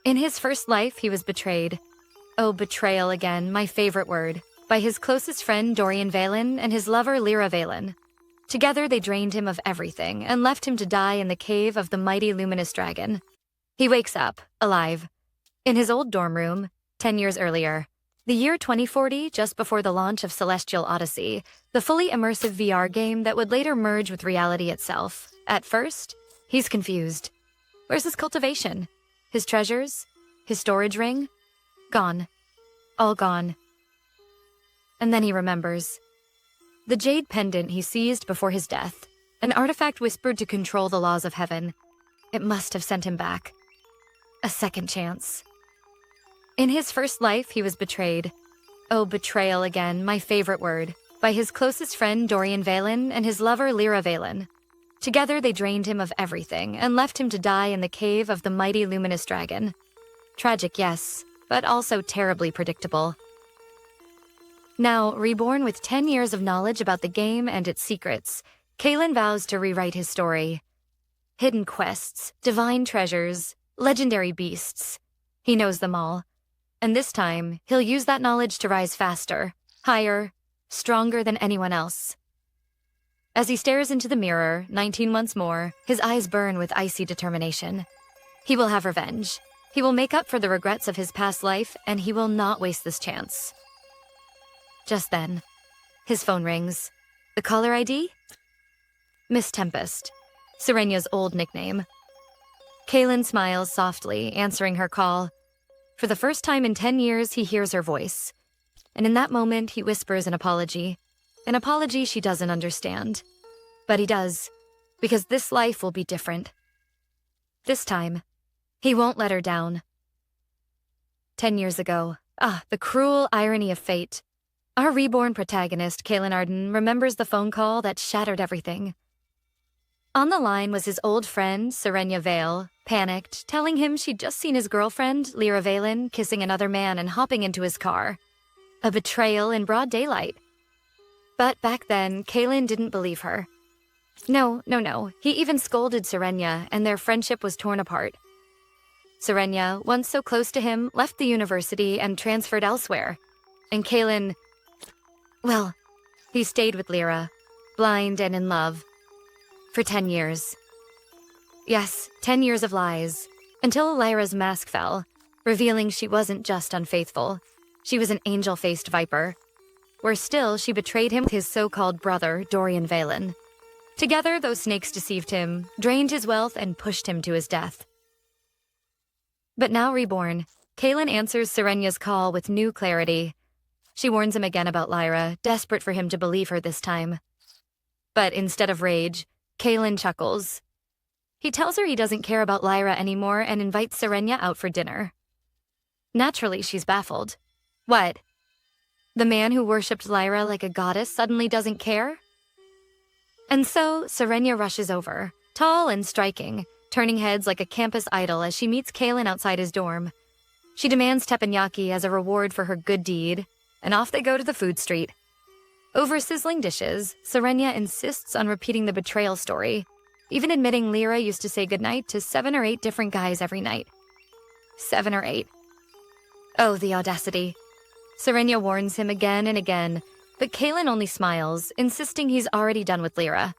In his first life, he was betrayed. Oh, betrayal again, my favorite word. By his closest friend Dorian Valen and his lover Lyra Valen. Together they drained him of everything and left him to die in the cave of the mighty luminous dragon. He wakes up, alive, in his old dorm room, 10 years earlier. The year 2040, just before the launch of Celestial Odyssey, the fully immersive VR game that would later merge with reality itself. At first, he's confused. Where's his cultivation? His treasures? His storage ring? Gone. All gone. And then he remembers. The jade pendant he seized before his death, an artifact whispered to control the laws of heaven. It must have sent him back. A second chance. In his first life, he was betrayed. Oh, betrayal again, my favorite word. By his closest friend Dorian Valen and his lover Lyra Valen. Together they drained him of everything and left him to die in the cave of the mighty luminous dragon. Tragic, yes, but also terribly predictable. Now, reborn with 10 years of knowledge about the game and its secrets, Kalen vows to rewrite his story. Hidden quests, divine treasures, legendary beasts. He knows them all. And this time, he'll use that knowledge to rise faster, higher, stronger than anyone else. As he stares into the mirror, 19 months more, his eyes burn with icy determination. He will have revenge. He will make up for the regrets of his past life, and he will not waste this chance. Just then, his phone rings. The caller ID? Miss Tempest, Serenya's old nickname. Kalen smiles softly, answering her call. For the first time in 10 years, he hears her voice. And in that moment, he whispers an apology she doesn't understand. But he does, because this life will be different. This time, he won't let her down. 10 years ago, the cruel irony of fate. Our reborn protagonist, Kalen Arden, remembers the phone call that shattered everything. On the line was his old friend, Serenya Vale, panicked, telling him she'd just seen his girlfriend, Lyra Valen, kissing another man and hopping into his car. A betrayal in broad daylight. But back then, Kalen didn't believe her. No. He even scolded Serenya, and their friendship was torn apart. Serenya, once so close to him, left the university and transferred elsewhere. And Kalen... well, he stayed with Lyra, blind and in love, for 10 years. Yes, 10 years of lies, until Lyra's mask fell, revealing she wasn't just unfaithful. She was an angel-faced viper. Worse still, she betrayed him with his so-called brother, Dorian Valen. Together, those snakes deceived him, drained his wealth, and pushed him to his death. But now reborn, Kalen answers Serenya's call with new clarity. She warns him again about Lyra, desperate for him to believe her this time. But instead of rage, Kalen chuckles. He tells her he doesn't care about Lyra anymore and invites Serenya out for dinner. Naturally, she's baffled. What? The man who worshipped Lyra like a goddess suddenly doesn't care? And so, Serenya rushes over, tall and striking, turning heads like a campus idol as she meets Kalen outside his dorm. She demands teppanyaki as a reward for her good deed, and off they go to the food street. Over sizzling dishes, Serenya insists on repeating the betrayal story, even admitting Lyra used to say goodnight to 7 or 8 different guys every night. 7 or 8. Oh, the audacity. Serenya warns him again and again, but Kalen only smiles, insisting he's already done with Lyra.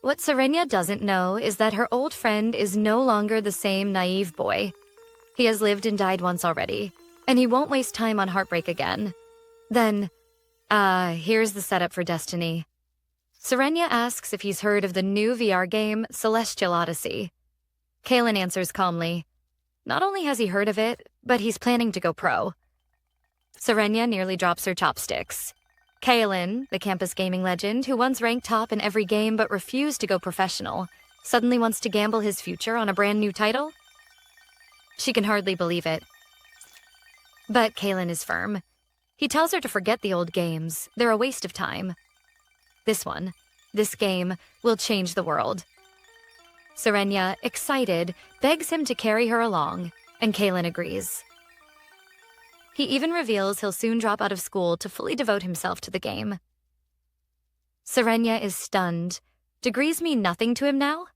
What Serenya doesn't know is that her old friend is no longer the same naive boy. He has lived and died once already, and he won't waste time on heartbreak again. Then, here's the setup for destiny. Serenya asks if he's heard of the new VR game, Celestial Odyssey. Kalen answers calmly. Not only has he heard of it, but he's planning to go pro. Serenya nearly drops her chopsticks. Kalen, the campus gaming legend who once ranked top in every game but refused to go professional, suddenly wants to gamble his future on a brand new title? She can hardly believe it. But Kalen is firm. He tells her to forget the old games. They're a waste of time. This game, will change the world. Serenya, excited, begs him to carry her along, and Kalen agrees. He even reveals he'll soon drop out of school to fully devote himself to the game. Serenya is stunned. Degrees mean nothing to him now?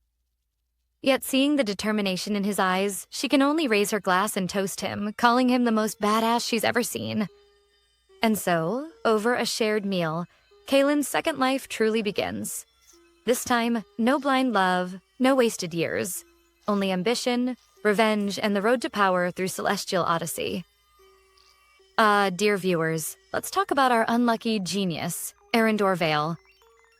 Yet seeing the determination in his eyes, she can only raise her glass and toast him, calling him the most badass she's ever seen. And so, over a shared meal, Kaylin's second life truly begins. This time, no blind love, no wasted years. Only ambition, revenge, and the road to power through celestial odyssey. Dear viewers, let's talk about our unlucky genius, Arendor Vale.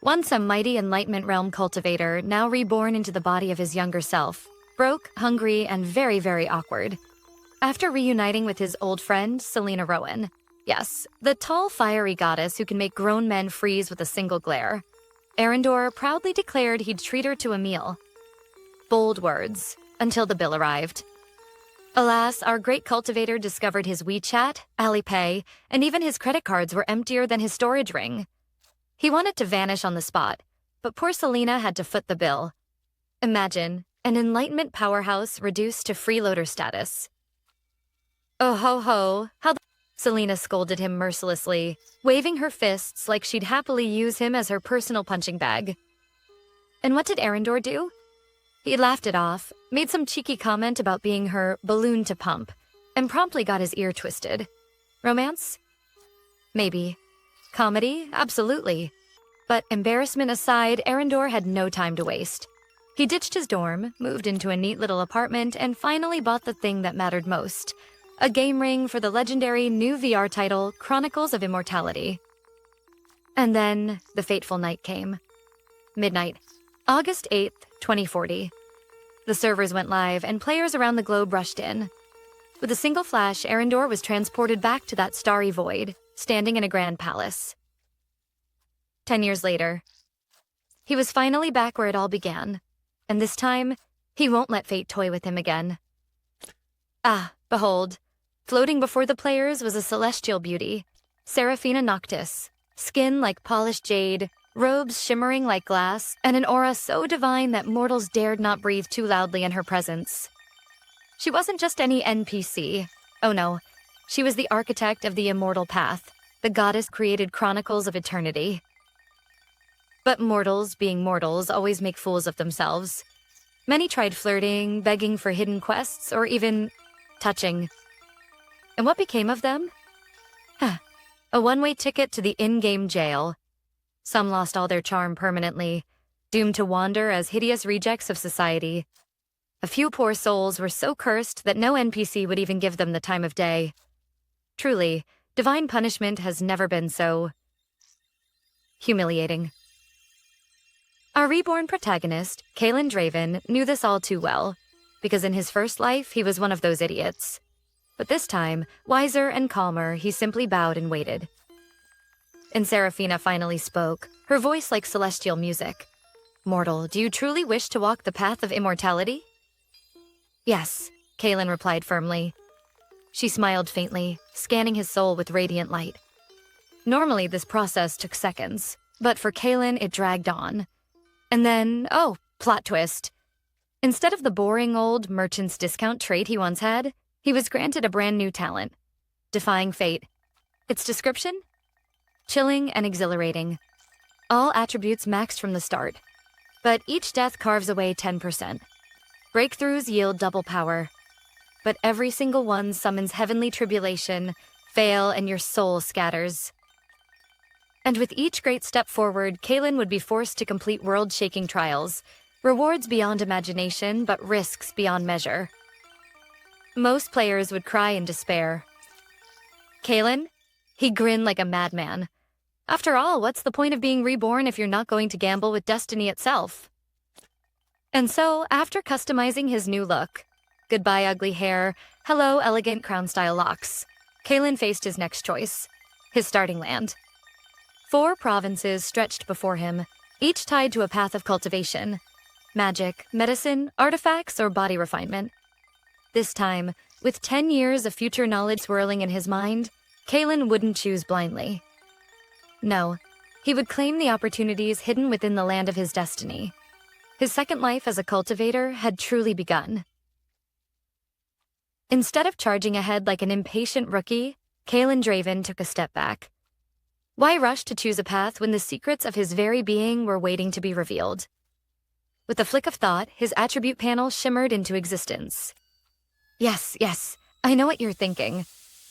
Once a mighty Enlightenment realm cultivator, now reborn into the body of his younger self. Broke, hungry, and very, very awkward. After reuniting with his old friend, Selena Rowan. Yes, the tall, fiery goddess who can make grown men freeze with a single glare. Arendor proudly declared he'd treat her to a meal. Bold words, until the bill arrived. Alas, our great cultivator discovered his WeChat, Alipay, and even his credit cards were emptier than his storage ring. He wanted to vanish on the spot, but poor Selena had to foot the bill. Imagine, an Enlightenment powerhouse reduced to freeloader status. Oh ho ho, how the— Selena scolded him mercilessly, waving her fists like she'd happily use him as her personal punching bag. And what did Arendor do? He laughed it off, made some cheeky comment about being her balloon to pump, and promptly got his ear twisted. Romance? Maybe. Comedy? Absolutely. But embarrassment aside, Arendor had no time to waste. He ditched his dorm, moved into a neat little apartment, and finally bought the thing that mattered most. A game ring for the legendary new VR title, Chronicles of Immortality. And then, the fateful night came. Midnight, August 8th, 2040. The servers went live, and players around the globe rushed in. With a single flash, Arendor was transported back to that starry void, standing in a grand palace. 10 years later, he was finally back where it all began, and this time, he won't let fate toy with him again. Ah, behold, floating before the players was a celestial beauty, Seraphina Noctis, skin like polished jade, robes shimmering like glass, and an aura so divine that mortals dared not breathe too loudly in her presence. She wasn't just any NPC. Oh no, she was the architect of the immortal path, the goddess-created chronicles of eternity. But mortals, being mortals, always make fools of themselves. Many tried flirting, begging for hidden quests, or even touching. And what became of them? A one-way ticket to the in-game jail. Some lost all their charm permanently, doomed to wander as hideous rejects of society. A few poor souls were so cursed that no NPC would even give them the time of day. Truly, divine punishment has never been so humiliating. Our reborn protagonist, Kaylin Draven, knew this all too well, because in his first life, he was one of those idiots. But this time, wiser and calmer, he simply bowed and waited. And Seraphina finally spoke, her voice like celestial music. "Mortal, do you truly wish to walk the path of immortality?" "Yes," Kaylin replied firmly. She smiled faintly, scanning his soul with radiant light. Normally, this process took seconds, but for Kaylin, it dragged on. And then, oh, plot twist. Instead of the boring old merchant's discount trait he once had, he was granted a brand new talent. Defying fate. Its description? Chilling and exhilarating. All attributes maxed from the start. But each death carves away 10%. Breakthroughs yield double power. But every single one summons heavenly tribulation, fail, and your soul scatters. And with each great step forward, Kaylin would be forced to complete world-shaking trials, rewards beyond imagination, but risks beyond measure. Most players would cry in despair. Kaylin? He grinned like a madman. After all, what's the point of being reborn if you're not going to gamble with destiny itself? And so, after customizing his new look, goodbye ugly hair, hello elegant crown-style locks, Kaylin faced his next choice, his starting land. 4 provinces stretched before him, each tied to a path of cultivation. Magic, medicine, artifacts, or body refinement. This time, with 10 years of future knowledge swirling in his mind, Kaylin wouldn't choose blindly. No, he would claim the opportunities hidden within the land of his destiny. His second life as a cultivator had truly begun. Instead of charging ahead like an impatient rookie, Kaylin Draven took a step back. Why rush to choose a path when the secrets of his very being were waiting to be revealed? With a flick of thought, his attribute panel shimmered into existence. Yes, I know what you're thinking.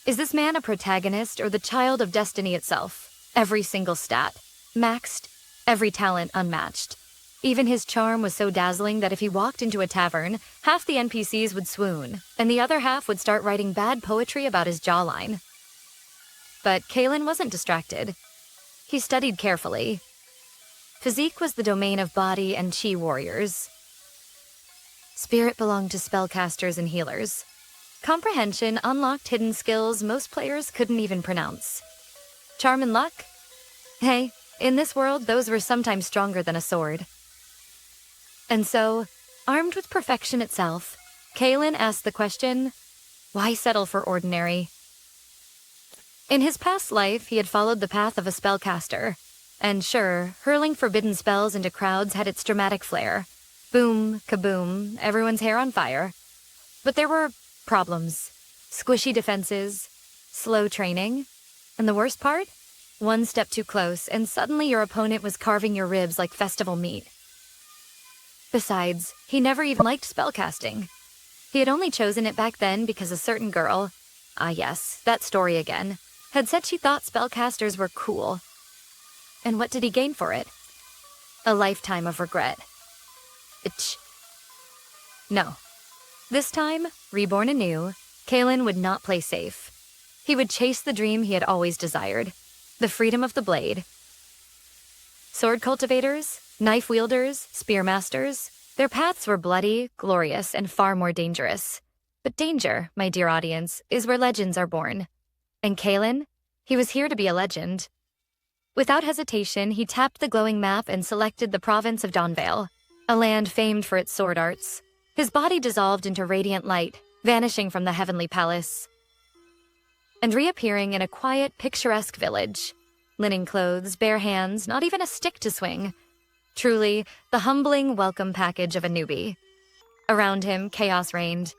Is this man a protagonist or the child of destiny itself? Every single stat, maxed, every talent unmatched. Even his charm was so dazzling that if he walked into a tavern, half the NPCs would swoon, and the other half would start writing bad poetry about his jawline. But Kalen wasn't distracted. He studied carefully. Physique was the domain of body and chi warriors. Spirit belonged to spellcasters and healers. Comprehension unlocked hidden skills most players couldn't even pronounce. Charm and luck? Hey, in this world, those were sometimes stronger than a sword. And so, armed with perfection itself, Kalen asked the question, why settle for ordinary? In his past life, he had followed the path of a spellcaster. And sure, hurling forbidden spells into crowds had its dramatic flair. Boom, kaboom, everyone's hair on fire. But there were problems. Squishy defenses, slow training, and the worst part? One step too close, and suddenly your opponent was carving your ribs like festival meat. Besides, he never even liked spellcasting. He had only chosen it back then because a certain girl, yes, that story again, had said she thought spellcasters were cool. And what did he gain for it? A lifetime of regret. Itch. No. This time, reborn anew, Kalen would not play safe. He would chase the dream he had always desired, the freedom of the blade. Sword cultivators, knife wielders, spear masters, their paths were bloody, glorious, and far more dangerous. But danger, my dear audience, is where legends are born. And Kalen, he was here to be a legend. Without hesitation, he tapped the glowing map and selected the province of Dawnvale, a land famed for its sword arts. His body dissolved into radiant light, vanishing from the heavenly palace, and reappearing in a quiet, picturesque village. Linen clothes, bare hands, not even a stick to swing. Truly, the humbling welcome package of a newbie. Around him, chaos reigned.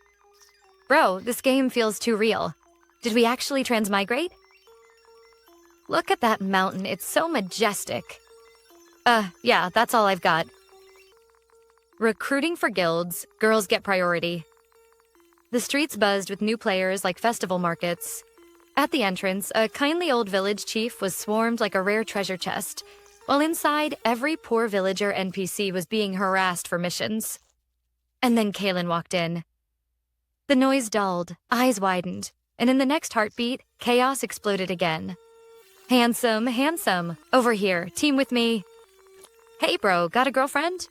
Bro, this game feels too real. Did we actually transmigrate? Look at that mountain, it's so majestic. Yeah, that's all I've got. Recruiting for guilds, girls get priority. The streets buzzed with new players like festival markets. At the entrance, a kindly old village chief was swarmed like a rare treasure chest, while inside, every poor villager NPC was being harassed for missions. And then Kalen walked in. The noise dulled, eyes widened, and in the next heartbeat, chaos exploded again. Handsome, over here, team with me. Hey bro, got a girlfriend?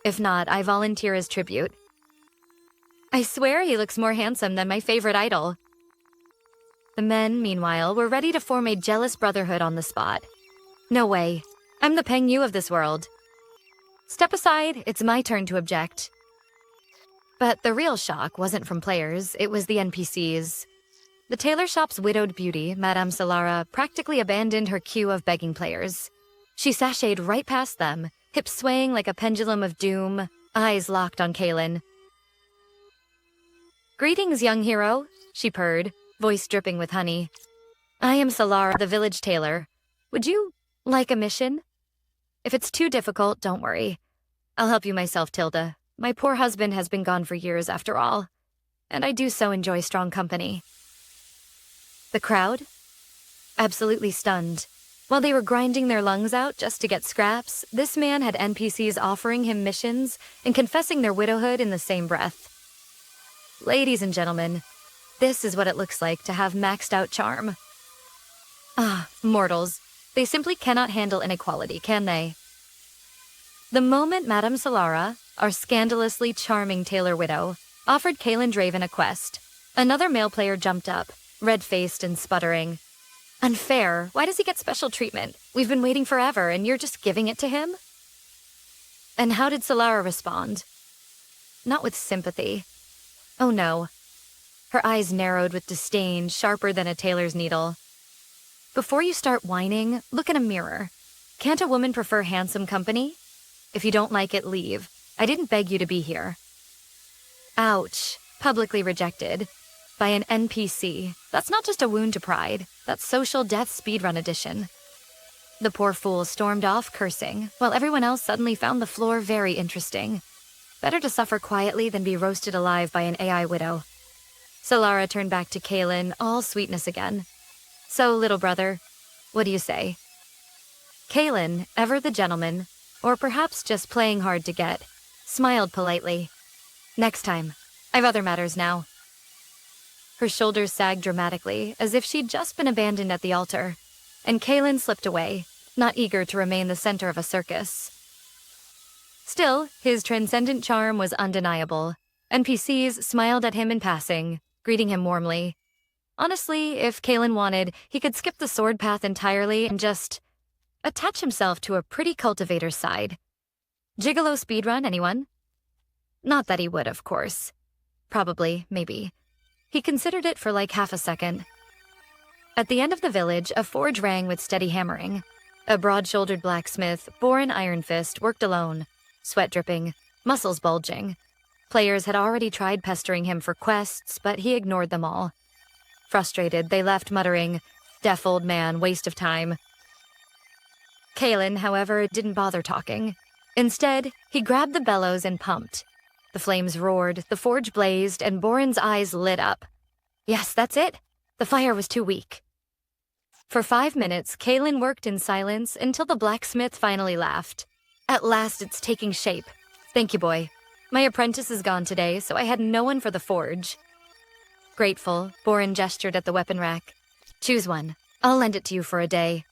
If not, I volunteer as tribute. I swear he looks more handsome than my favorite idol. The men, meanwhile, were ready to form a jealous brotherhood on the spot. No way. I'm the Peng Yu of this world. Step aside, it's my turn to object. But the real shock wasn't from players, it was the NPCs. The tailor shop's widowed beauty, Madame Solara, practically abandoned her queue of begging players. She sashayed right past them, hips swaying like a pendulum of doom, eyes locked on Kalen. Greetings, young hero, she purred, voice dripping with honey. I am Solara, the village tailor. Would you like a mission? If it's too difficult, don't worry. I'll help you myself, Tilda. My poor husband has been gone for years after all, and I do so enjoy strong company. The crowd? Absolutely stunned. While they were grinding their lungs out just to get scraps, this man had NPCs offering him missions and confessing their widowhood in the same breath. Ladies and gentlemen, this is what it looks like to have maxed out charm. Mortals. They simply cannot handle inequality, can they? The moment Madame Solara, our scandalously charming tailor widow, offered Kalen Draven a quest, another male player jumped up, red-faced and sputtering. Unfair. Why does he get special treatment? We've been waiting forever, and you're just giving it to him? And how did Solara respond? Not with sympathy. Oh no. Her eyes narrowed with disdain, sharper than a tailor's needle. Before you start whining, look in a mirror. Can't a woman prefer handsome company? If you don't like it, leave. I didn't beg you to be here. Ouch. Publicly rejected. By an NPC. That's not just a wound to pride. That's social death speedrun edition. The poor fool stormed off cursing, while everyone else suddenly found the floor very interesting. Better to suffer quietly than be roasted alive by an AI widow. Solara turned back to Kaelin, all sweetness again. So, little brother, what do you say? Kaelin, ever the gentleman, or perhaps just playing hard to get, smiled politely. Next time. I've other matters now. Her shoulders sagged dramatically, as if she'd just been abandoned at the altar, and Kaelin slipped away, not eager to remain the center of a circus. Still, his transcendent charm was undeniable. NPCs smiled at him in passing, greeting him warmly. Honestly, if Kaelin wanted, he could skip the sword path entirely and just attach himself to a pretty cultivator's side. Gigolo speedrun, anyone? Not that he would, of course. Probably, maybe. He considered it for like half a second. At the end of the village, a forge rang with steady hammering. A broad-shouldered blacksmith, Borin Ironfist, worked alone, sweat dripping, muscles bulging. Players had already tried pestering him for quests, but he ignored them all. Frustrated, they left muttering, "Deaf old man, waste of time." Kaelin, however, didn't bother talking. Instead, he grabbed the bellows and pumped. The flames roared, the forge blazed, and Borin's eyes lit up. Yes, that's it. The fire was too weak. For 5 minutes, Kaelin worked in silence until the blacksmith finally laughed. At last, it's taking shape. Thank you, boy. My apprentice is gone today, so I had no one for the forge. Grateful, Borin gestured at the weapon rack. Choose one. I'll lend it to you for a day.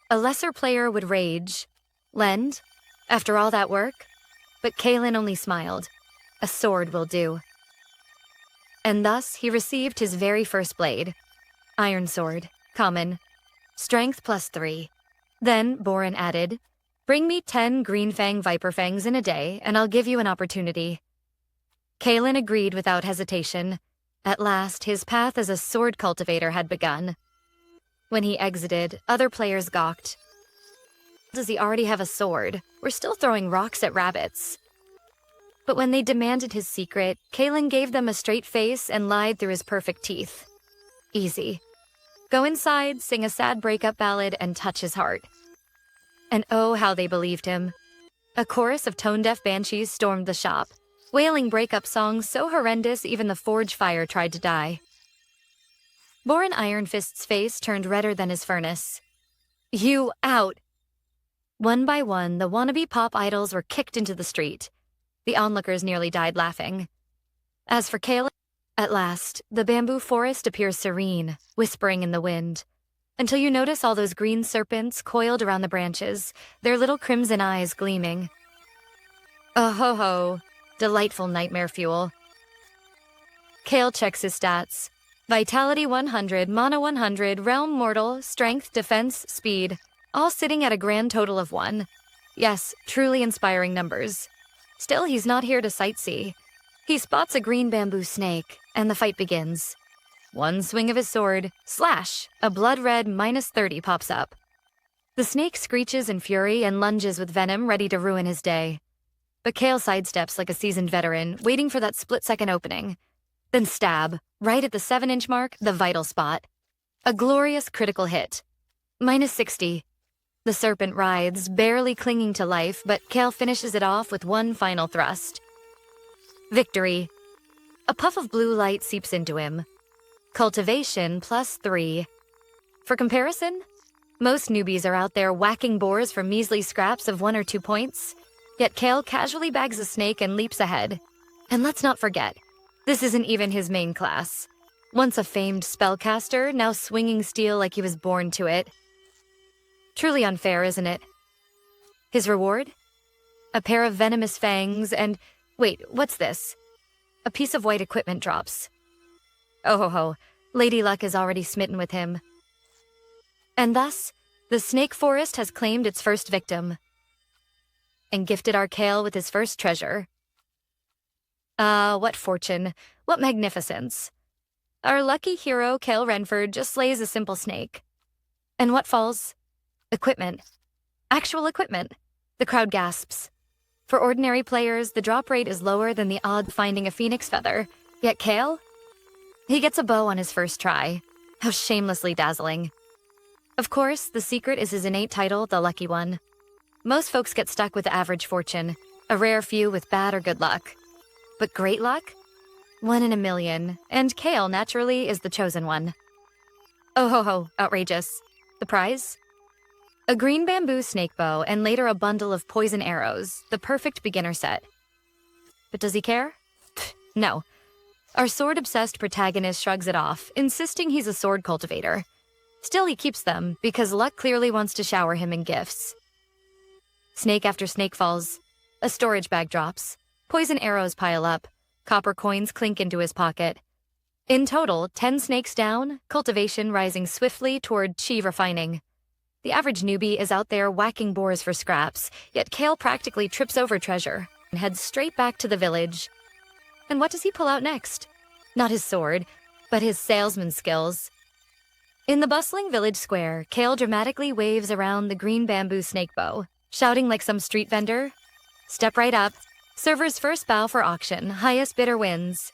A lesser player would rage. Lend? After all that work? But Kaelin only smiled. A sword will do. And thus he received his very first blade. Iron sword, common. Strength +3. Then Borin added, "Bring me 10 green-fang viper fangs in a day, and I'll give you an opportunity." Kaelin agreed without hesitation. At last, his path as a sword cultivator had begun. When he exited, other players gawked. Does he already have a sword? We're still throwing rocks at rabbits. But when they demanded his secret, Kaelin gave them a straight face and lied through his perfect teeth. Easy. Go inside, sing a sad breakup ballad, and touch his heart. And oh, how they believed him. A chorus of tone-deaf banshees stormed the shop, wailing breakup songs so horrendous even the forge fire tried to die. Borin Ironfist's face turned redder than his furnace. You out! One by one, the wannabe pop idols were kicked into the street. The onlookers nearly died laughing. As for Kaelin, at last, the bamboo forest appears serene, whispering in the wind, until you notice all those green serpents coiled around the branches, their little crimson eyes gleaming. Oh ho ho, delightful nightmare fuel. Kael checks his stats. Vitality 100, Mana 100, Realm Mortal, Strength, Defense, Speed, all sitting at a grand total of 1. Yes, truly inspiring numbers. Still, he's not here to sightsee. He spots a green bamboo snake, and the fight begins. One swing of his sword, slash, a blood-red -30 pops up. The snake screeches in fury and lunges with venom ready to ruin his day. But Kael sidesteps like a seasoned veteran, waiting for that split-second opening. Then stab, right at the 7-inch mark, the vital spot. A glorious critical hit. -60. The serpent writhes, barely clinging to life, but Kael finishes it off with one final thrust. Victory. A puff of blue light seeps into him. Cultivation +3. For comparison, most newbies are out there whacking boars for measly scraps of 1 or 2 points, yet Kael casually bags a snake and leaps ahead. And let's not forget, this isn't even his main class. Once a famed spellcaster, now swinging steel like he was born to it. Truly unfair, isn't it? His reward? A pair of venomous fangs and... Wait, what's this? A piece of white equipment drops. Oh ho ho, Lady Luck is already smitten with him. And thus, the snake forest has claimed its first victim. And gifted our Kael with his first treasure. Ah, what fortune, what magnificence. Our lucky hero, Kael Renford, just slays a simple snake. And what falls? Equipment. Actual equipment. The crowd gasps. For ordinary players, the drop rate is lower than the odds of finding a phoenix feather. Yet Kael? He gets a bow on his first try. How shamelessly dazzling. Of course, the secret is his innate title, the Lucky One. Most folks get stuck with average fortune, a rare few with bad or good luck. But great luck? 1 in a million, and Kale, naturally, is the chosen one. Oh ho ho, outrageous. The prize? A green bamboo snake bow and later a bundle of poison arrows, the perfect beginner set. But does he care? No. Our sword-obsessed protagonist shrugs it off, insisting he's a sword cultivator. Still, he keeps them, because luck clearly wants to shower him in gifts. Snake after snake falls. A storage bag drops. Poison arrows pile up. Copper coins clink into his pocket. In total, 10 snakes down, cultivation rising swiftly toward chi refining. The average newbie is out there whacking boars for scraps, yet Kale practically trips over treasure and heads straight back to the village. And what does he pull out next? Not his sword, but his salesman skills. In the bustling village square, Kale dramatically waves around the green bamboo snake bow, shouting like some street vendor, "Step right up. Server's first bow for auction. Highest bidder wins."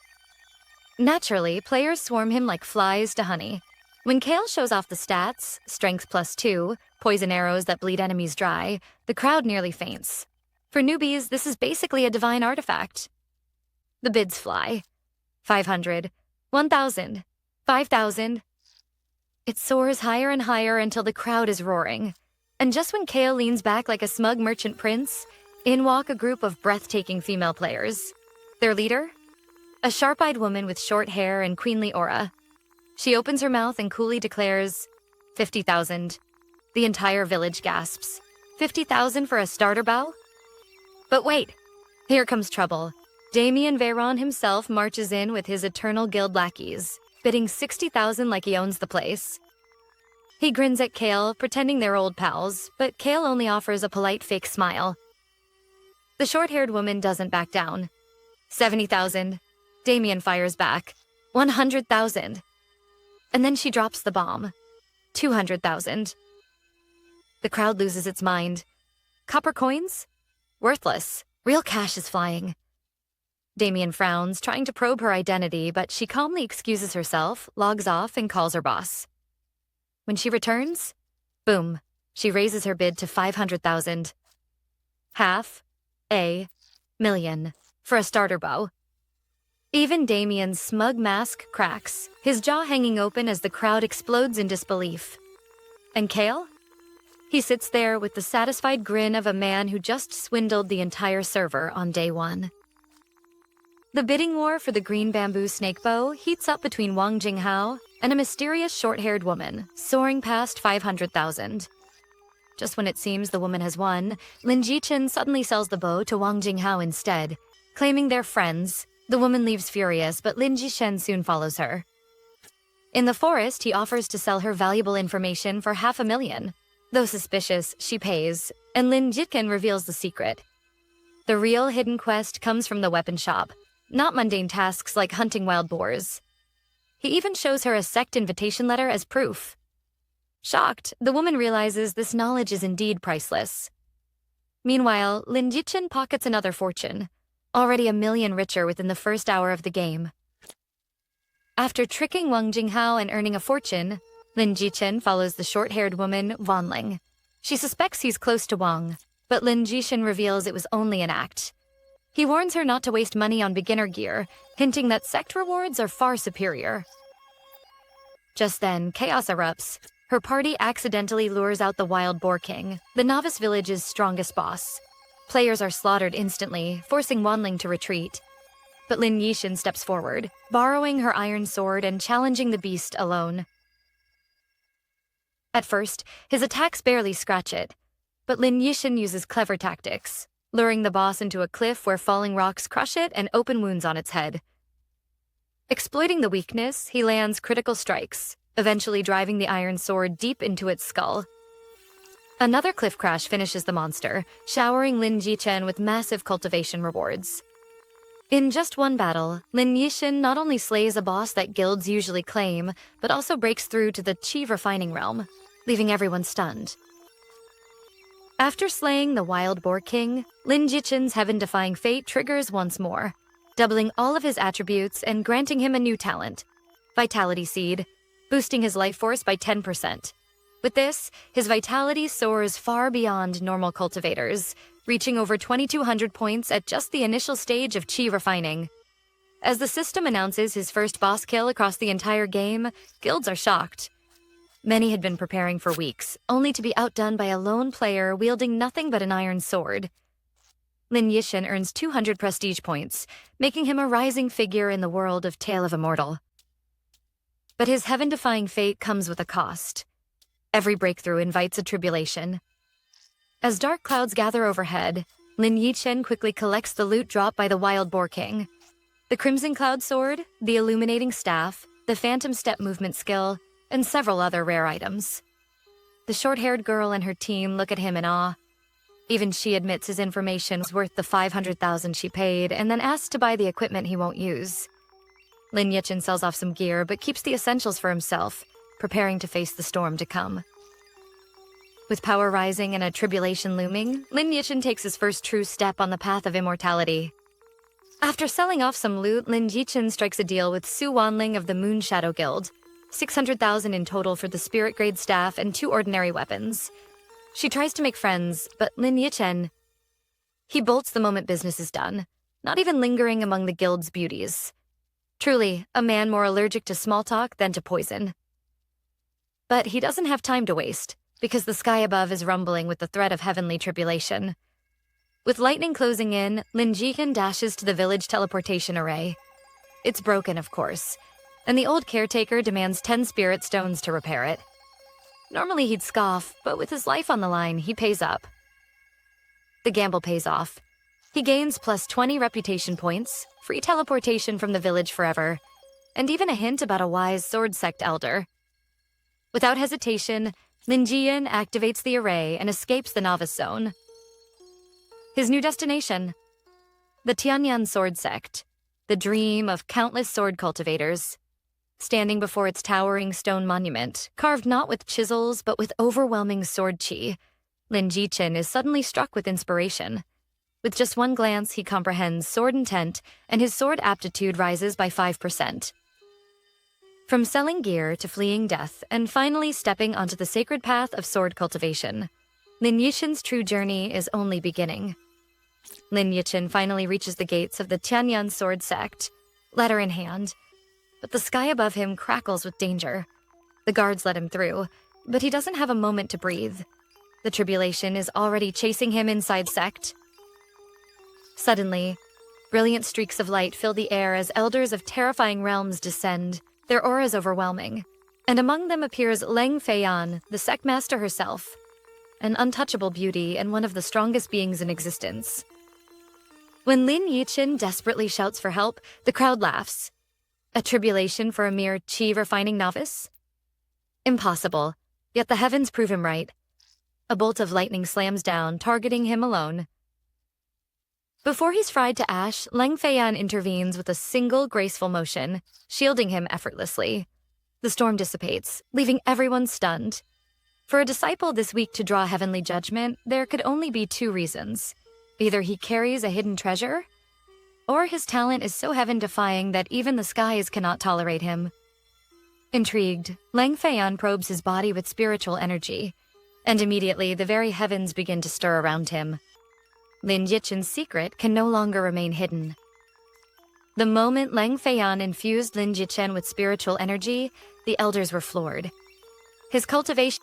Naturally, players swarm him like flies to honey. When Kale shows off the stats, strength +2, poison arrows that bleed enemies dry, the crowd nearly faints. For newbies, this is basically a divine artifact. The bids fly. 500, 1,000, 5,000. It soars higher and higher until the crowd is roaring. And just when Kale leans back like a smug merchant prince, in walk a group of breathtaking female players. Their leader? A sharp-eyed woman with short hair and queenly aura. She opens her mouth and coolly declares, 50,000. The entire village gasps. 50,000 for a starter bow? But wait, here comes trouble. Damien Veyron himself marches in with his eternal guild lackeys, bidding 60,000 like he owns the place. He grins at Kale, pretending they're old pals, but Kale only offers a polite fake smile. The short-haired woman doesn't back down. 70,000. Damien fires back. 100,000. And then she drops the bomb. 200,000. The crowd loses its mind. Copper coins? Worthless. Real cash is flying. Damien frowns, trying to probe her identity, but she calmly excuses herself, logs off, and calls her boss. When she returns, boom, she raises her bid to 500,000. Half a million for a starter bow. Even Damien's smug mask cracks, his jaw hanging open as the crowd explodes in disbelief. And Kale? He sits there with the satisfied grin of a man who just swindled the entire server on day one. The bidding war for the green bamboo snake bow heats up between Wang Jinghao and a mysterious short-haired woman, soaring past 500,000. Just when it seems the woman has won, Lin Jichen suddenly sells the bow to Wang Jinghao instead. Claiming they're friends, the woman leaves furious, but Lin Jishen soon follows her. In the forest, he offers to sell her valuable information for 500,000. Though suspicious, she pays, and Lin Jitkin reveals the secret. The real hidden quest comes from the weapon shop, not mundane tasks like hunting wild boars. He even shows her a sect invitation letter as proof. Shocked, the woman realizes this knowledge is indeed priceless. Meanwhile, Lin Jichin pockets another fortune, already 1 million richer within the first hour of the game. After tricking Wang Jinghao and earning a fortune, Lin Jichin follows the short-haired woman, Wanling. She suspects he's close to Wang, but Lin Jishin reveals it was only an act. He warns her not to waste money on beginner gear, hinting that sect rewards are far superior. Just then, chaos erupts. Her party accidentally lures out the Wild Boar King, the novice village's strongest boss. Players are slaughtered instantly, forcing Wanling to retreat. But Lin Yixin steps forward, borrowing her iron sword and challenging the beast alone. At first, his attacks barely scratch it, but Lin Yixin uses clever tactics, luring the boss into a cliff where falling rocks crush it and open wounds on its head. Exploiting the weakness, he lands critical strikes, eventually driving the iron sword deep into its skull. Another cliff crash finishes the monster, showering Lin Jichen with massive cultivation rewards. In just one battle, Lin Yixin not only slays a boss that guilds usually claim, but also breaks through to the chi refining realm, leaving everyone stunned. After slaying the Wild Boar King, Lin Jichen's heaven-defying fate triggers once more, doubling all of his attributes and granting him a new talent, Vitality Seed, boosting his life force by 10%. With this, his vitality soars far beyond normal cultivators, reaching over 2,200 points at just the initial stage of chi refining. As the system announces his first boss kill across the entire game, guilds are shocked. Many had been preparing for weeks, only to be outdone by a lone player wielding nothing but an iron sword. Lin Yixin earns 200 prestige points, making him a rising figure in the world of Tale of Immortal. But his heaven-defying fate comes with a cost. Every breakthrough invites a tribulation. As dark clouds gather overhead, Lin Yixin quickly collects the loot dropped by the Wild Boar King. The Crimson Cloud Sword, the Illuminating Staff, the Phantom Step movement skill, and several other rare items. The short-haired girl and her team look at him in awe. Even she admits his information was worth the 500,000 she paid and then asks to buy the equipment he won't use. Lin Yixin sells off some gear but keeps the essentials for himself, preparing to face the storm to come. With power rising and a tribulation looming, Lin Yixin takes his first true step on the path of immortality. After selling off some loot, Lin Yixin strikes a deal with Su Wanling of the Moon Shadow Guild, 600,000 in total for the spirit-grade staff and 2 ordinary weapons. She tries to make friends, but Lin Yixin... He bolts the moment business is done, not even lingering among the guild's beauties. Truly, a man more allergic to small talk than to poison. But he doesn't have time to waste, because the sky above is rumbling with the threat of heavenly tribulation. With lightning closing in, Lin Yixin dashes to the village teleportation array. It's broken, of course, and the old caretaker demands 10 spirit stones to repair it. Normally he'd scoff, but with his life on the line, he pays up. The gamble pays off. He gains plus 20 reputation points, free teleportation from the village forever, and even a hint about a wise sword sect elder. Without hesitation, Lin Yixin activates the array and escapes the novice zone. His new destination, the Tianyan Sword Sect, the dream of countless sword cultivators. Standing before its towering stone monument, carved not with chisels but with overwhelming sword chi, Lin Yixin is suddenly struck with inspiration. With just one glance, he comprehends sword intent, and his sword aptitude rises by 5%. From selling gear to fleeing death, and finally stepping onto the sacred path of sword cultivation, Lin Yixin's true journey is only beginning. Lin Yixin finally reaches the gates of the Tianyan Sword Sect, letter in hand. But the sky above him crackles with danger. The guards let him through, but he doesn't have a moment to breathe. The tribulation is already chasing him inside sect. Suddenly, brilliant streaks of light fill the air as elders of terrifying realms descend, their auras overwhelming. And among them appears Leng Feiyan, the sect master herself, an untouchable beauty and one of the strongest beings in existence. When Lin Yixin desperately shouts for help, the crowd laughs. A tribulation for a mere chi-refining novice? Impossible, yet the heavens prove him right. A bolt of lightning slams down, targeting him alone. Before he's fried to ash, Leng Feiyan intervenes with a single graceful motion, shielding him effortlessly. The storm dissipates, leaving everyone stunned. For a disciple this weak to draw heavenly judgment, there could only be 2 reasons. Either he carries a hidden treasure, or his talent is so heaven-defying that even the skies cannot tolerate him. Intrigued, Leng Feiyan probes his body with spiritual energy, and immediately the very heavens begin to stir around him. Lin Yixin's secret can no longer remain hidden. The moment Leng Feiyan infused Lin Yixin with spiritual energy, the elders were floored. His cultivation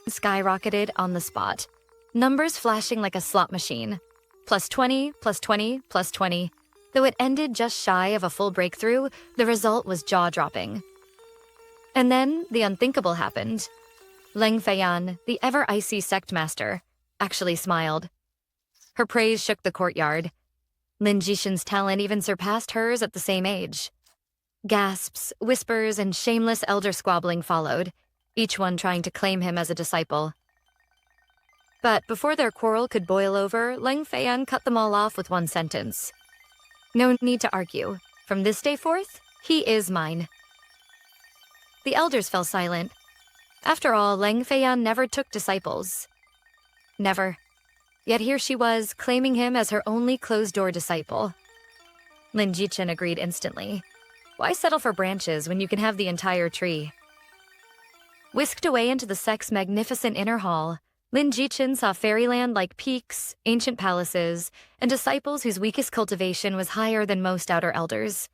skyrocketed on the spot, numbers flashing like a slot machine. Plus 20, plus 20, plus 20. Though it ended just shy of a full breakthrough, the result was jaw-dropping. And then the unthinkable happened. Leng Feiyan, the ever-icy sect master, actually smiled. Her praise shook the courtyard. Lin Yixin's talent even surpassed hers at the same age. Gasps, whispers, and shameless elder squabbling followed, each one trying to claim him as a disciple. But before their quarrel could boil over, Leng Feiyan cut them all off with one sentence. No need to argue. From this day forth, he is mine. The elders fell silent. After all, Leng Feiyan never took disciples. Never. Yet here she was, claiming him as her only closed-door disciple. Lin Yixin agreed instantly. Why settle for branches when you can have the entire tree? Whisked away into the sect's magnificent inner hall, Lin Jichen saw fairyland like peaks, ancient palaces, and disciples whose weakest cultivation was higher than most outer elders.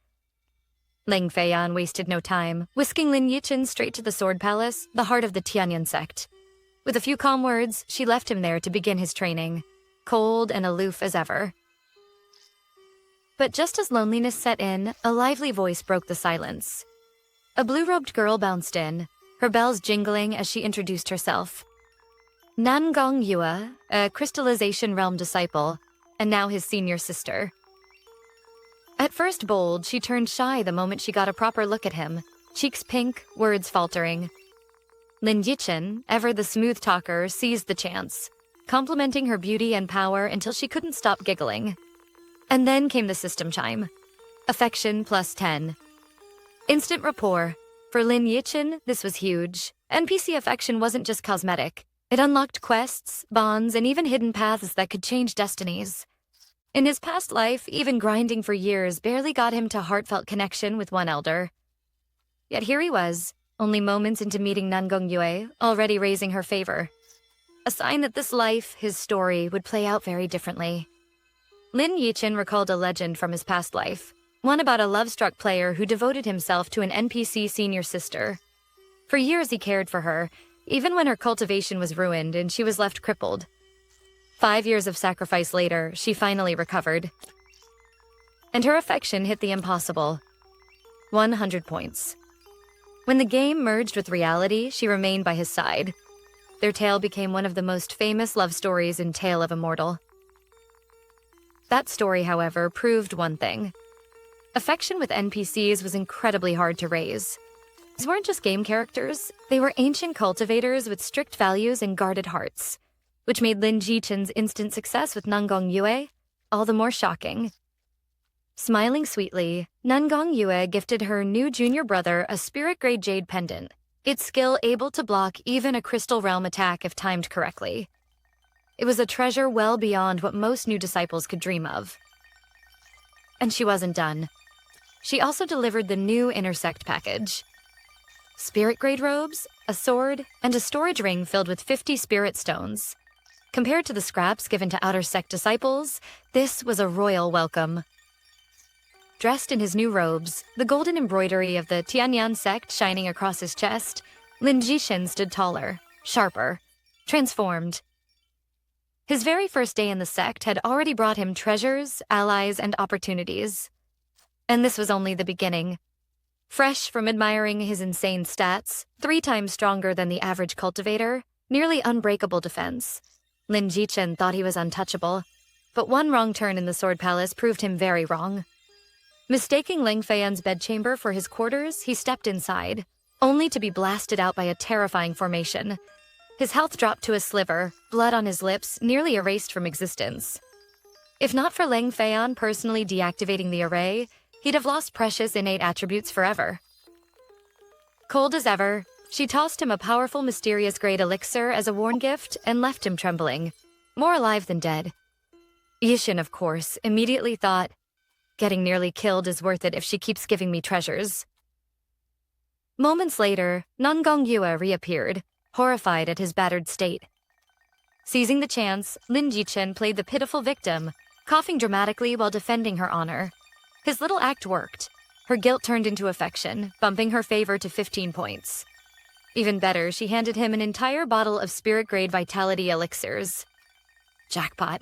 Leng Feiyan wasted no time, whisking Lin Yichen straight to the Sword Palace, the heart of the Tianyan sect. With a few calm words, she left him there to begin his training, cold and aloof as ever. But just as loneliness set in, a lively voice broke the silence. A blue-robed girl bounced in, her bells jingling as she introduced herself. Nangong Yue, a crystallization realm disciple, and now his senior sister. At first bold, she turned shy the moment she got a proper look at him, cheeks pink, words faltering. Lin Yichen, ever the smooth talker, seized the chance, complimenting her beauty and power until she couldn't stop giggling. And then came the system chime. Affection plus 10. Instant rapport. For Lin Yichen, this was huge. NPC affection wasn't just cosmetic. It unlocked quests, bonds, and even hidden paths that could change destinies. In his past life, even grinding for years barely got him to heartfelt connection with one elder. Yet here he was, only moments into meeting Nangong Yue, already raising her favor. A sign that this life, his story, would play out very differently. Lin Yichen recalled a legend from his past life, one about a love-struck player who devoted himself to an NPC senior sister. For years he cared for her, even when her cultivation was ruined and she was left crippled. 5 years of sacrifice later, she finally recovered. And her affection hit the impossible. 100 points. When the game merged with reality, she remained by his side. Their tale became one of the most famous love stories in Tale of Immortal. That story, however, proved one thing. Affection with NPCs was incredibly hard to raise. These weren't just game characters, they were ancient cultivators with strict values and guarded hearts, which made Lin Jichen's instant success with Nangong Yue all the more shocking. Smiling sweetly, Nangong Yue gifted her new junior brother a spirit-grade jade pendant, its skill able to block even a crystal realm attack if timed correctly. It was a treasure well beyond what most new disciples could dream of. And she wasn't done. She also delivered the new Intersect package. Spirit-grade robes, a sword, and a storage ring filled with 50 spirit stones. Compared to the scraps given to outer sect disciples, this was a royal welcome. Dressed in his new robes, the golden embroidery of the Tianyan sect shining across his chest, Lin Jishen stood taller, sharper, transformed. His very first day in the sect had already brought him treasures, allies, and opportunities. And this was only the beginning. Fresh from admiring his insane stats, 3 times stronger than the average cultivator, nearly unbreakable defense, Lin Jichen thought he was untouchable, but one wrong turn in the Sword Palace proved him very wrong. Mistaking Leng Feiyan's bedchamber for his quarters, he stepped inside, only to be blasted out by a terrifying formation. His health dropped to a sliver, blood on his lips, nearly erased from existence. If not for Leng Feiyan personally deactivating the array, he'd have lost precious innate attributes forever. Cold as ever, she tossed him a powerful mysterious grade elixir as a worn gift and left him trembling, more alive than dead. Yishin, of course, immediately thought, getting nearly killed is worth it if she keeps giving me treasures. Moments later, Nangong Yue reappeared, horrified at his battered state. Seizing the chance, Lin Jichen played the pitiful victim, coughing dramatically while defending her honor. His little act worked. Her guilt turned into affection, bumping her favor to 15 points. Even better, she handed him an entire bottle of spirit-grade vitality elixirs. Jackpot.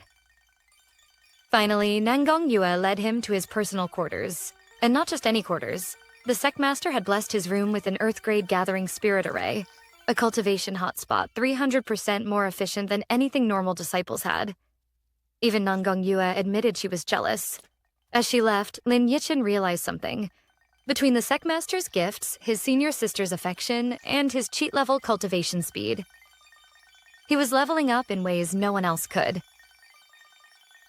Finally, Nangong Yue led him to his personal quarters. And not just any quarters. The Sectmaster had blessed his room with an Earth-grade gathering spirit array, a cultivation hotspot 300% more efficient than anything normal disciples had. Even Nangong Yue admitted she was jealous. As she left, Lin Yichen realized something. Between the Sectmaster's gifts, his senior sister's affection, and his cheat-level cultivation speed, he was leveling up in ways no one else could.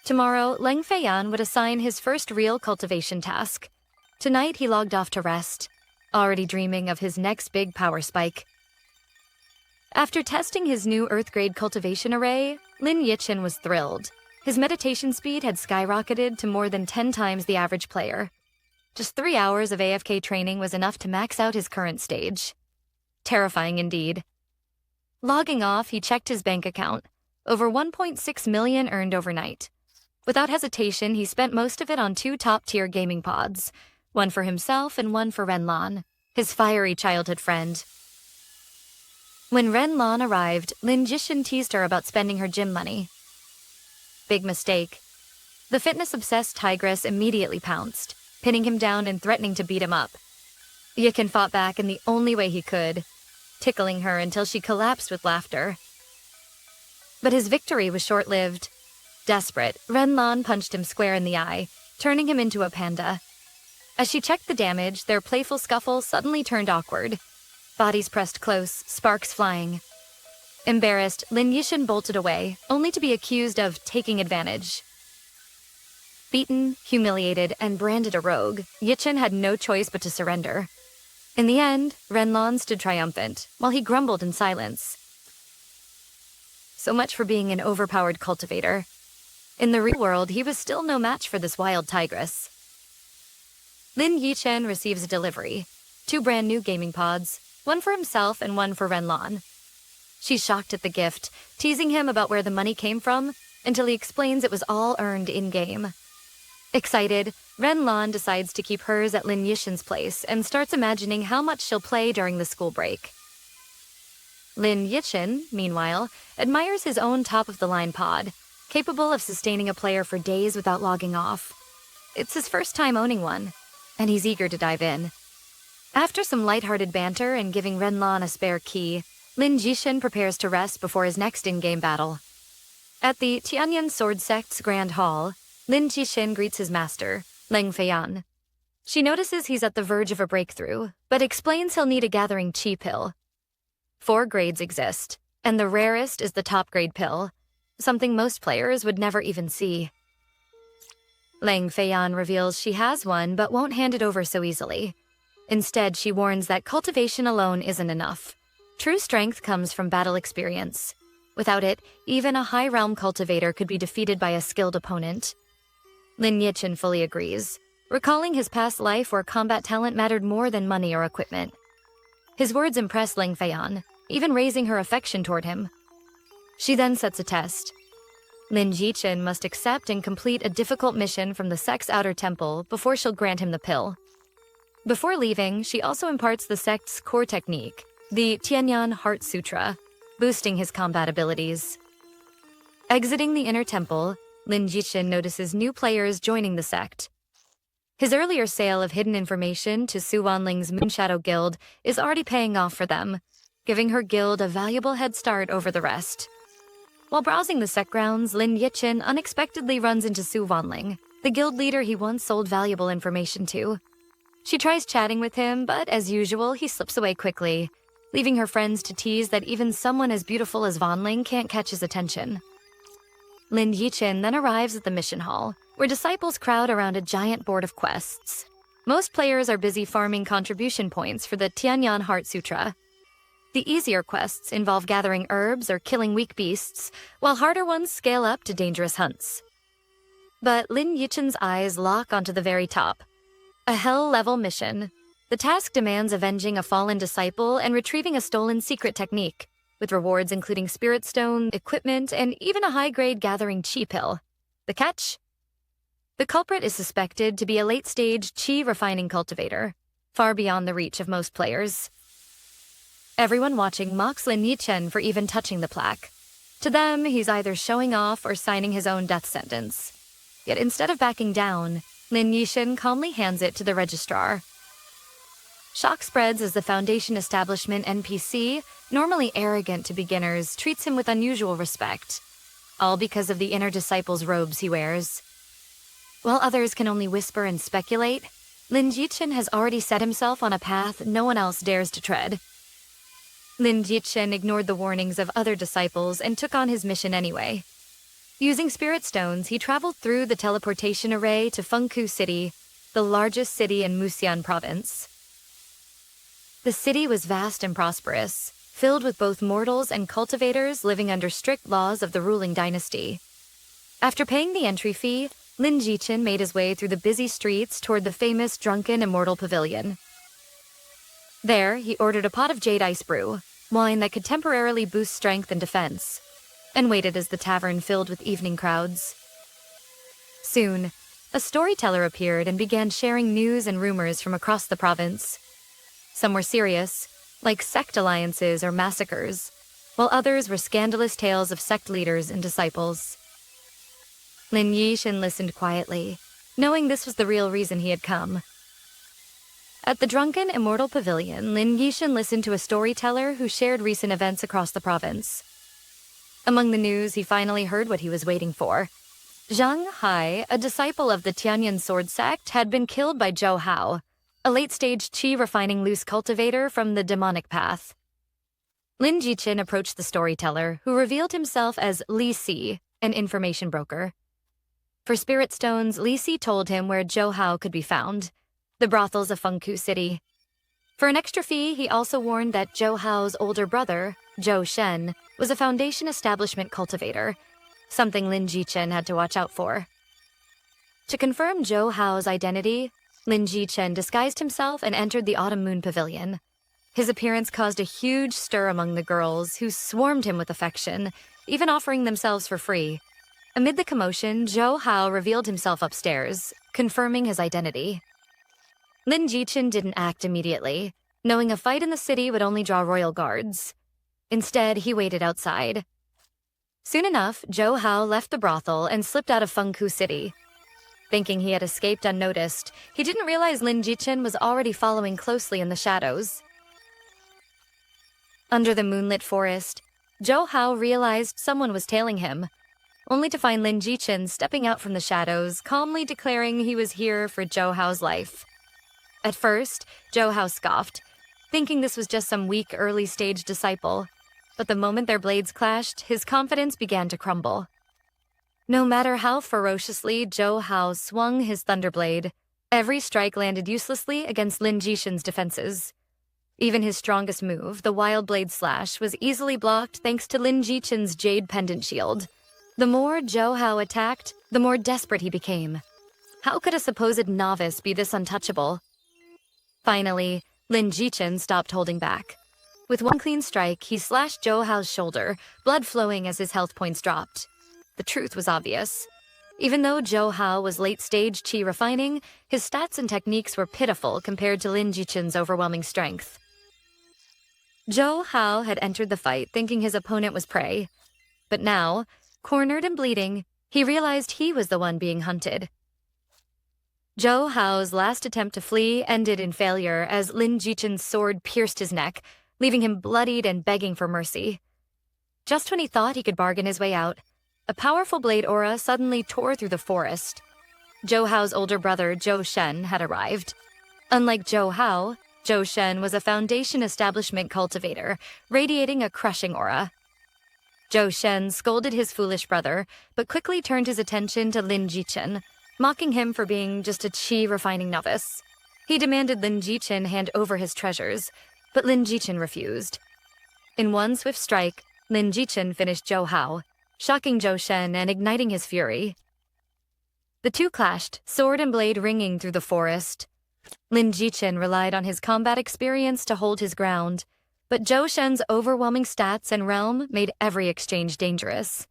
Tomorrow, Leng Feiyan would assign his first real cultivation task. Tonight, he logged off to rest, already dreaming of his next big power spike. After testing his new Earth-grade cultivation array, Lin Yichen was thrilled. His meditation speed had skyrocketed to more than 10 times the average player. Just 3 hours of AFK training was enough to max out his current stage. Terrifying indeed. Logging off, he checked his bank account. Over 1.6 million earned overnight. Without hesitation, he spent most of it on 2 top-tier gaming pods, one for himself and one for Renlan, his fiery childhood friend. When Renlan arrived, Lin Jishin teased her about spending her gym money. Big mistake. The fitness-obsessed tigress immediately pounced, pinning him down and threatening to beat him up. Yichen fought back in the only way he could, tickling her until she collapsed with laughter. But his victory was short-lived. Desperate, Renlan punched him square in the eye, turning him into a panda. As she checked the damage, their playful scuffle suddenly turned awkward. Bodies pressed close, sparks flying. Embarrassed, Lin Yishin bolted away, only to be accused of taking advantage. Beaten, humiliated, and branded a rogue, Yichin had no choice but to surrender. In the end, Renlan stood triumphant, while he grumbled in silence. So much for being an overpowered cultivator. In the real world, he was still no match for this wild tigress. Lin Yichen receives a delivery. 2 brand new gaming pods, one for himself and one for Renlan. She's shocked at the gift, teasing him about where the money came from, until he explains it was all earned in-game. Excited, Renlan decides to keep hers at Lin Yishin's place and starts imagining how much she'll play during the school break. Lin Yishin, meanwhile, admires his own top-of-the-line pod, capable of sustaining a player for days without logging off. It's his first time owning one, and he's eager to dive in. After some lighthearted banter and giving Renlan a spare key, Lin Jishin prepares to rest before his next in-game battle. At the Tianyan Sword Sect's Grand Hall, Lin Jishin greets his master, Leng Feiyan. She notices he's at the verge of a breakthrough, but explains he'll need a gathering chi pill. 4 grades exist, and the rarest is the top-grade pill, something most players would never even see. Leng Feiyan reveals she has one but won't hand it over so easily. Instead, she warns that cultivation alone isn't enough. True strength comes from battle experience. Without it, even a high-realm cultivator could be defeated by a skilled opponent. Lin Yichin fully agrees, recalling his past life where combat talent mattered more than money or equipment. His words impress Leng Feiyan, even raising her affection toward him. She then sets a test. Lin Jichin must accept and complete a difficult mission from the sect's outer temple before she'll grant him the pill. Before leaving, she also imparts the sect's core technique, the Tianyan Heart Sutra, boosting his combat abilities. Exiting the inner temple, Lin Jichin notices new players joining the sect. His earlier sale of hidden information to Su Wanling's Moonshadow Guild is already paying off for them, giving her guild a valuable head start over the rest. While browsing the sect grounds, Lin Yichin unexpectedly runs into Su Wanling, the guild leader he once sold valuable information to. She tries chatting with him, but as usual, he slips away quickly, leaving her friends to tease that even someone as beautiful as Wanling can't catch his attention. Lin Yichin then arrives at the mission hall, where disciples crowd around a giant board of quests. Most players are busy farming contribution points for the Tianyan Heart Sutra. The easier quests involve gathering herbs or killing weak beasts, while harder ones scale up to dangerous hunts. But Lin Yichin's eyes lock onto the very top. A hell-level mission. The task demands avenging a fallen disciple and retrieving a stolen secret technique, with rewards including spirit stone, equipment, and even a high-grade gathering chi pill. The catch? The culprit is suspected to be a late-stage chi refining cultivator, far beyond the reach of most players. Everyone watching mocks Lin Yichin for even touching the plaque. To them, he's either showing off or signing his own death sentence. Yet instead of backing down, Lin Yichin calmly hands it to the registrar. Shock spreads as the Foundation establishment NPC, normally arrogant to beginners, treats him with unusual respect, all because of the inner disciple's robes he wears. While others can only whisper and speculate, Lin Jichin has already set himself on a path no one else dares to tread. Lin Jichin ignored the warnings of other disciples and took on his mission anyway. Using spirit stones, he traveled through the teleportation array to Fengku City, the largest city in Muxian province. The city was vast and prosperous, filled with both mortals and cultivators living under strict laws of the ruling dynasty. After paying the entry fee, Lin Jichin made his way through the busy streets toward the famous Drunken Immortal Pavilion. There, he ordered a pot of jade ice brew, wine that could temporarily boost strength and defense, and waited as the tavern filled with evening crowds. Soon, a storyteller appeared and began sharing news and rumors from across the province. Some were serious, like sect alliances or massacres, while others were scandalous tales of sect leaders and disciples. Lin Yixin listened quietly, knowing this was the real reason he had come. At the Drunken Immortal Pavilion, Lin Yixin listened to a storyteller who shared recent events across the province. Among the news, he finally heard what he was waiting for. Zhang Hai, a disciple of the Tianyan sword sect, had been killed by Zhou Hao, a late-stage qi-refining loose cultivator from the demonic path. Lin Yixin approached the storyteller, who revealed himself as Li Si, an information broker. For spirit stones, Li Si told him where Zhou Hao could be found, the brothels of Fengku City. For an extra fee, he also warned that Zhou Hao's older brother, Zhou Shen, was a Foundation establishment cultivator, something Lin Yixin had to watch out for. To confirm Zhou Hao's identity, Lin Yixin disguised himself and entered the Autumn Moon Pavilion. His appearance caused a huge stir among the girls, who swarmed him with affection, even offering themselves for free. Amid the commotion, Zhou Hao revealed himself upstairs, confirming his identity. Lin Yixin didn't act immediately, knowing a fight in the city would only draw royal guards. Instead, he waited outside. Soon enough, Zhou Hao left the brothel and slipped out of Fengku City. Thinking he had escaped unnoticed, he didn't realize Lin Yixin was already following closely in the shadows. Under the moonlit forest, Zhou Hao realized someone was tailing him, only to find Lin Yixin stepping out from the shadows, calmly declaring he was here for Zhou Hao's life. At first, Zhou Hao scoffed, thinking this was just some weak early-stage disciple, but the moment their blades clashed, his confidence began to crumble. No matter how ferociously Zhou Hao swung his thunderblade, every strike landed uselessly against Lin Yixin's defenses. Even his strongest move, the Wild Blade Slash, was easily blocked thanks to Lin Yixin's Jade Pendant Shield. The more Zhou Hao attacked, the more desperate he became. How could a supposed novice be this untouchable? Finally, Lin Yixin stopped holding back. With one clean strike, he slashed Zhou Hao's shoulder, blood flowing as his health points dropped. The truth was obvious. Even though Zhou Hao was late-stage qi refining, his stats and techniques were pitiful compared to Lin Yixin's overwhelming strength. Zhou Hao had entered the fight thinking his opponent was prey. But now, cornered and bleeding, he realized he was the one being hunted. Zhou Hao's last attempt to flee ended in failure as Lin Yixin's sword pierced his neck, leaving him bloodied and begging for mercy. Just when he thought he could bargain his way out, a powerful blade aura suddenly tore through the forest. Zhou Hao's older brother, Zhou Shen, had arrived. Unlike Zhou Hao, Zhou Shen was a Foundation establishment cultivator, radiating a crushing aura. Zhou Shen scolded his foolish brother, but quickly turned his attention to Lin Yixin, mocking him for being just a qi-refining novice. He demanded Lin Yixin hand over his treasures, but Lin Yixin refused. In one swift strike, Lin Yixin finished Zhou Hao, shocking Zhou Shen and igniting his fury. The two clashed, sword and blade ringing through the forest. Lin Yixin relied on his combat experience to hold his ground, but Zhou Shen's overwhelming stats and realm made every exchange dangerous.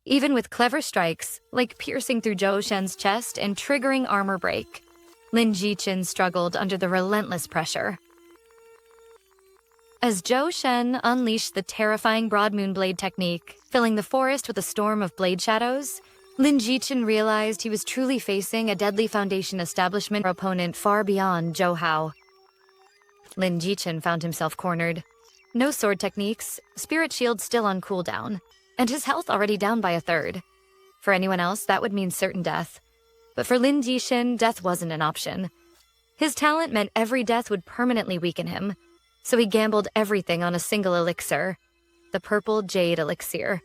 Even with clever strikes, like piercing through Zhou Shen's chest and triggering armor break, Lin Yixin struggled under the relentless pressure. As Zhou Shen unleashed the terrifying Broad Moon Blade technique, filling the forest with a storm of blade shadows, Lin Yixin realized he was truly facing a deadly Foundation establishment opponent far beyond Zhou Hao. Lin Yixin found himself cornered. No sword techniques, spirit shield still on cooldown, and his health already down by a third. For anyone else, that would mean certain death. But for Lin Yixin, death wasn't an option. His talent meant every death would permanently weaken him, so he gambled everything on a single elixir, the purple jade elixir.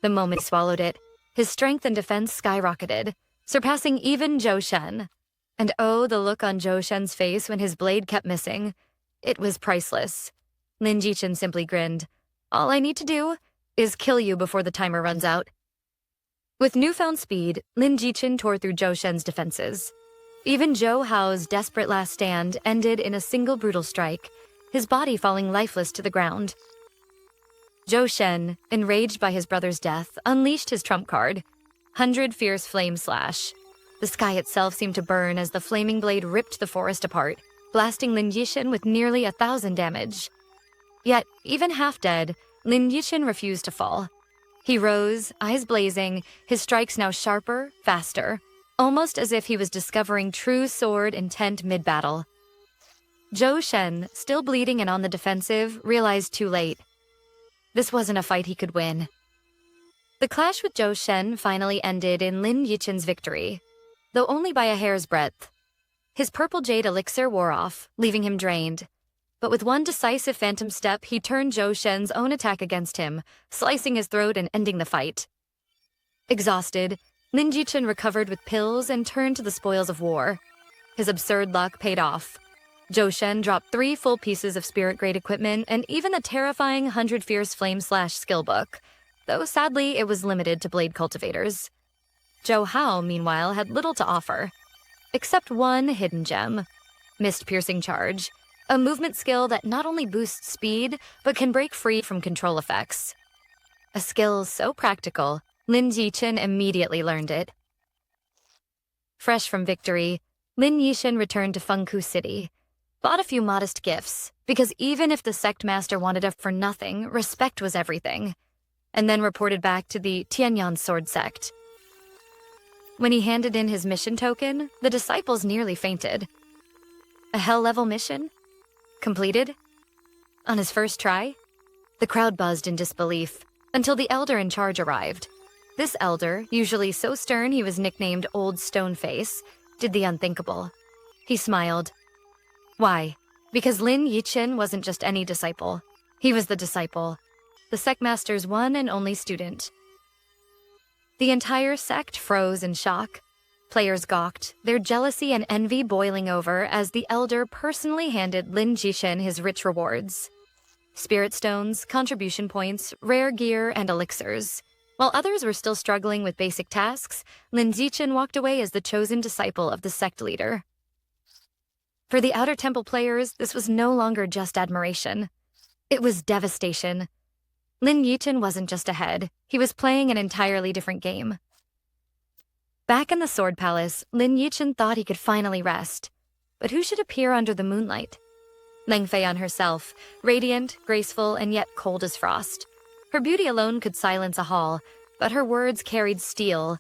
The moment he swallowed it, his strength and defense skyrocketed, surpassing even Zhou Shen. And oh, the look on Zhou Shen's face when his blade kept missing. It was priceless. Lin Yixin simply grinned. All I need to do is kill you before the timer runs out. With newfound speed, Lin Yixin tore through Zhou Shen's defenses. Even Zhou Hao's desperate last stand ended in a single brutal strike, his body falling lifeless to the ground. Zhou Shen, enraged by his brother's death, unleashed his trump card, 100 Fierce Flame Slash. The sky itself seemed to burn as the flaming blade ripped the forest apart, blasting Lin Yixin with nearly 1,000 damage. Yet, even half dead, Lin Yixin refused to fall. He rose, eyes blazing, his strikes now sharper, faster, almost as if he was discovering true sword intent mid-battle. Zhou Shen, still bleeding and on the defensive, realized too late. This wasn't a fight he could win. The clash with Zhou Shen finally ended in Lin Yixin's victory, though only by a hair's breadth. His purple jade elixir wore off, leaving him drained. But with one decisive phantom step, he turned Zhou Shen's own attack against him, slicing his throat and ending the fight. Exhausted, Lin Yixin recovered with pills and turned to the spoils of war. His absurd luck paid off. Zhou Shen dropped 3 full pieces of spirit-grade equipment and even the terrifying 100 Fierce Flame Slash skill book, though sadly it was limited to blade cultivators. Zhou Hao, meanwhile, had little to offer, except one hidden gem, Mist Piercing Charge, a movement skill that not only boosts speed, but can break free from control effects. A skill so practical, Lin Yixin immediately learned it. Fresh from victory, Lin Yixin returned to Fengku City, bought a few modest gifts, because even if the sect master wanted it for nothing, respect was everything, and then reported back to the Tianyan sword sect. When he handed in his mission token, the disciples nearly fainted. A hell-level mission? Completed? On his first try? The crowd buzzed in disbelief, until the elder in charge arrived. This elder, usually so stern he was nicknamed Old Stoneface, did the unthinkable. He smiled. Why? Because Lin Yixin wasn't just any disciple. He was the disciple, the sect master's one and only student. The entire sect froze in shock. Players gawked, their jealousy and envy boiling over as the elder personally handed Lin Yixin his rich rewards. Spirit stones, contribution points, rare gear, and elixirs. While others were still struggling with basic tasks, Lin Yixin walked away as the chosen disciple of the sect leader. For the Outer Temple players, this was no longer just admiration. It was devastation. Lin Yixin wasn't just ahead, he was playing an entirely different game. Back in the Sword Palace, Lin Yixin thought he could finally rest. But who should appear under the moonlight? Leng Feiyan herself, radiant, graceful, and yet cold as frost. Her beauty alone could silence a hall, but her words carried steel.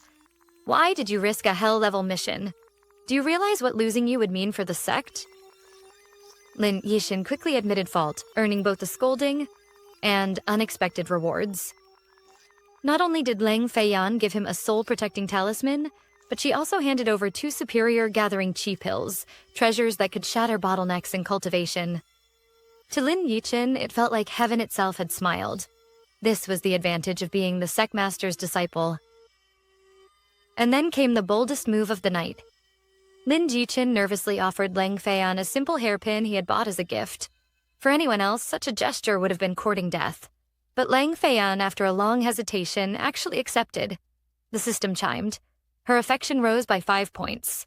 Why did you risk a hell-level mission? Do you realize what losing you would mean for the sect? Lin Yixin quickly admitted fault, earning both a scolding and unexpected rewards. Not only did Leng Feiyan give him a soul-protecting talisman, but she also handed over 2 superior gathering chi pills, treasures that could shatter bottlenecks in cultivation. To Lin Yixin, it felt like heaven itself had smiled. This was the advantage of being the sect master's disciple. And then came the boldest move of the night. Lin Yixin nervously offered Leng Feiyan a simple hairpin he had bought as a gift. For anyone else, such a gesture would have been courting death. But Leng Feiyan, after a long hesitation, actually accepted. The system chimed. Her affection rose by 5 points.